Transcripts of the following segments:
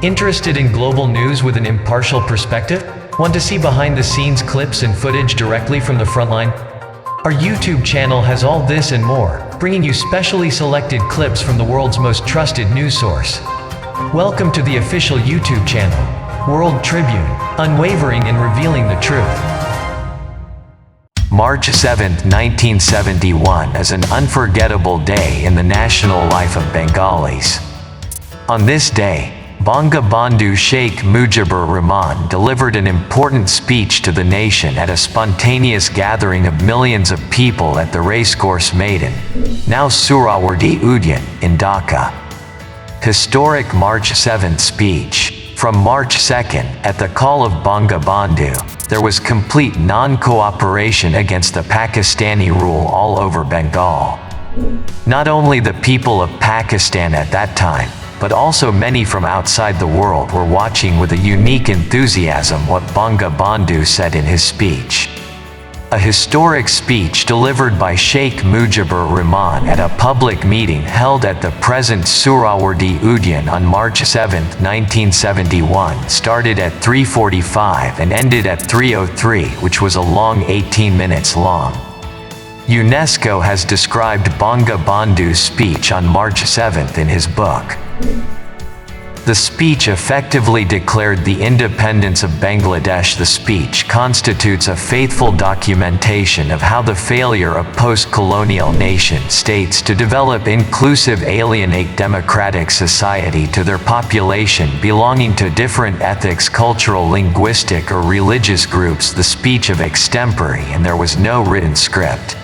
Interested in global news with an impartial perspective? Want to see behind-the-scenes clips and footage directly from the frontline? Our YouTube channel has all this and more, bringing you specially selected clips from the world's most trusted news source. Welcome to the official YouTube channel, World Tribune, unwavering in revealing the truth. March 7, 1971 is an unforgettable day in the national life of Bengalis. On this day, Bangabandhu Sheikh Mujibur Rahman delivered an important speech to the nation at a spontaneous gathering of millions of people at the racecourse Maidan, now Suhrawardi Udyan, in Dhaka. Historic March 7th speech. From March 2nd, at the call of Bangabandhu, there was complete non-cooperation against the Pakistani rule all over Bengal. Not only the people of Pakistan at that time, but also many from outside the world were watching with a unique enthusiasm what Bangabandhu said in his speech. A historic speech delivered by Sheikh Mujibur Rahman at a public meeting held at the present Suhrawardi Udyan on March 7, 1971 started at 3:45 and ended at 3:03, which was a long 18 minutes long. UNESCO has described Bangabandhu's speech on March 7 in his book. The speech effectively declared the independence of Bangladesh. The speech constitutes a faithful documentation of how the failure of post-colonial nation-states to develop inclusive alienate democratic society to their population belonging to different ethics, cultural, linguistic or religious groups. The speech of extempore, and there was no written script.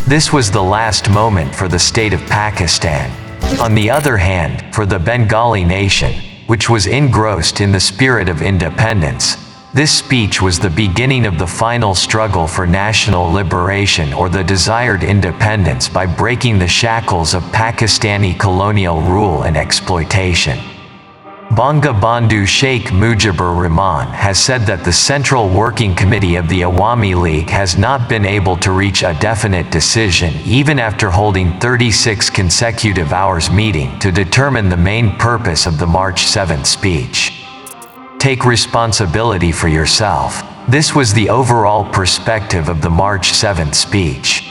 This was the last moment for the state of Pakistan. On the other hand, for the Bengali nation, which was engrossed in the spirit of independence, this speech was the beginning of the final struggle for national liberation or the desired independence by breaking the shackles of Pakistani colonial rule and exploitation. Bangabandhu Sheikh Mujibur Rahman has said that the Central Working Committee of the Awami League has not been able to reach a definite decision even after holding 36 consecutive hours meeting to determine the main purpose of the March 7th speech. Take responsibility for yourself. This was the overall perspective of the March 7th speech.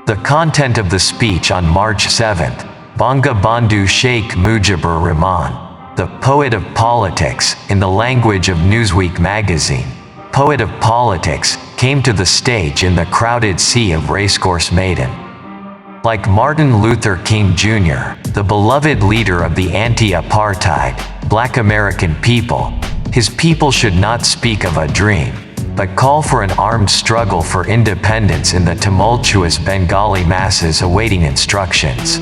The content of the speech on March 7th, Bangabandhu Sheikh Mujibur Rahman, the poet of politics, in the language of Newsweek magazine, poet of politics, came to the stage in the crowded sea of Racecourse Maidan. Like Martin Luther King Jr., the beloved leader of the anti-apartheid, Black American people, his people should not speak of a dream, but call for an armed struggle for independence in the tumultuous Bengali masses awaiting instructions.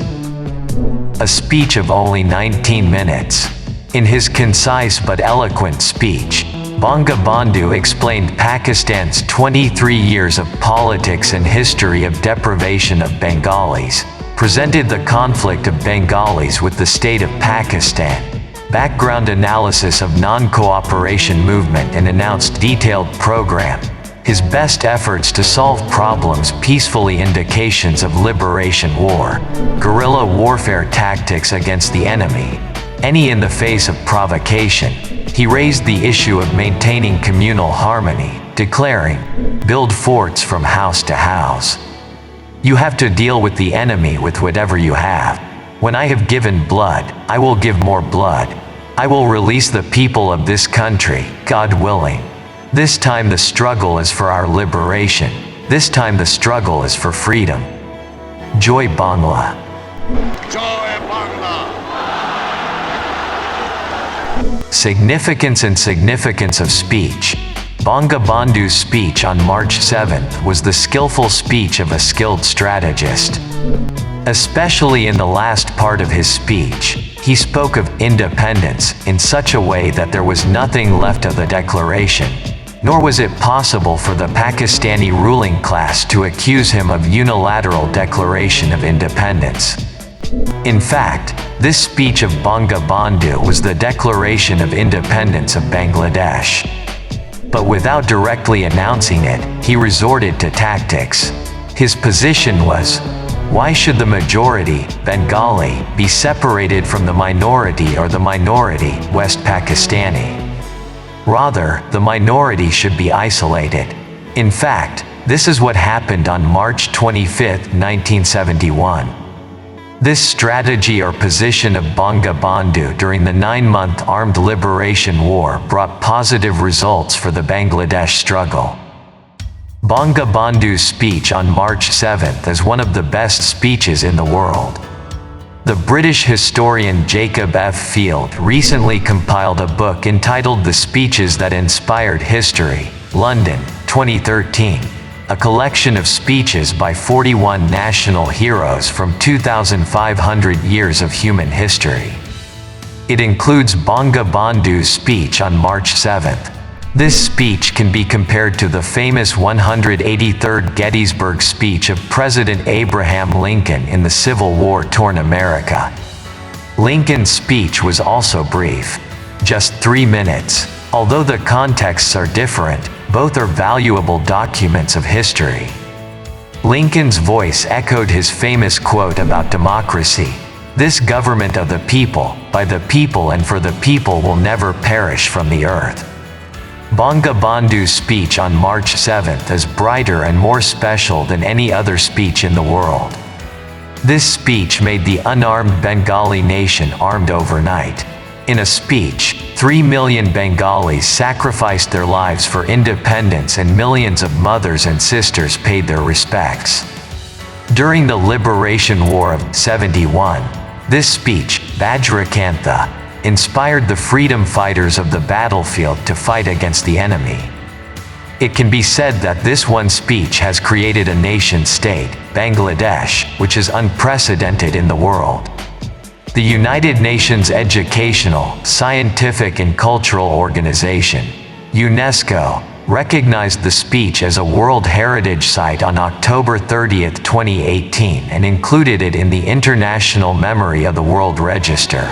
A speech of only 19 minutes. In his concise but eloquent speech, Bangabandhu explained Pakistan's 23 years of politics and history of deprivation of Bengalis, presented the conflict of Bengalis with the state of Pakistan, background analysis of non-cooperation movement and announced detailed program, his best efforts to solve problems peacefully, indications of liberation war, guerrilla warfare tactics against the enemy, any in the face of provocation. He raised the issue of maintaining communal harmony, declaring, "Build forts from house to house. You have to deal with the enemy with whatever you have. When I have given blood, I will give more blood. I will release the people of this country, God willing. This time the struggle is for our liberation. This time the struggle is for freedom. Joy Bangla." Joy Bangla. Significance and significance of speech. Bangabandhu's speech on March 7th was the skillful speech of a skilled strategist. Especially in the last part of his speech, he spoke of independence in such a way that there was nothing left of the declaration, nor was it possible for the Pakistani ruling class to accuse him of unilateral declaration of independence. In fact, this speech of Bangabandhu was the declaration of independence of Bangladesh. But without directly announcing it, he resorted to tactics. His position was, Why should the majority, Bengali, be separated from the minority or the minority, West Pakistani? Rather, the minority should be isolated. In fact, this is what happened on March 25, 1971. This strategy or position of Bangabandhu during the 9-month Armed Liberation War brought positive results for the Bangladesh struggle. Bangabandhu's speech on March 7 is one of the best speeches in the world. The British historian Jacob F. Field recently compiled a book entitled The Speeches That Inspired History, London, 2013, a collection of speeches by 41 national heroes from 2,500 years of human history. It includes Bangabandhu's speech on March 7. This speech can be compared to the famous 183rd Gettysburg speech of President Abraham Lincoln in the Civil War-torn America. Lincoln's speech was also brief, just 3 minutes. Although the contexts are different, both are valuable documents of history. Lincoln's voice echoed his famous quote about democracy: "This government of the people, by the people and for the people will never perish from the earth." Bangabandhu's speech on March 7 is brighter and more special than any other speech in the world. This speech made the unarmed Bengali nation armed overnight. In a speech, 3 million Bengalis sacrificed their lives for independence and millions of mothers and sisters paid their respects. During the Liberation War of '71, this speech, Vajrakantha, inspired the freedom fighters of the battlefield to fight against the enemy. It can be said that this one speech has created a nation-state, Bangladesh, which is unprecedented in the world. The United Nations Educational, Scientific and Cultural Organization, UNESCO, recognized the speech as a World Heritage Site on October 30, 2018 and included it in the International Memory of the World Register.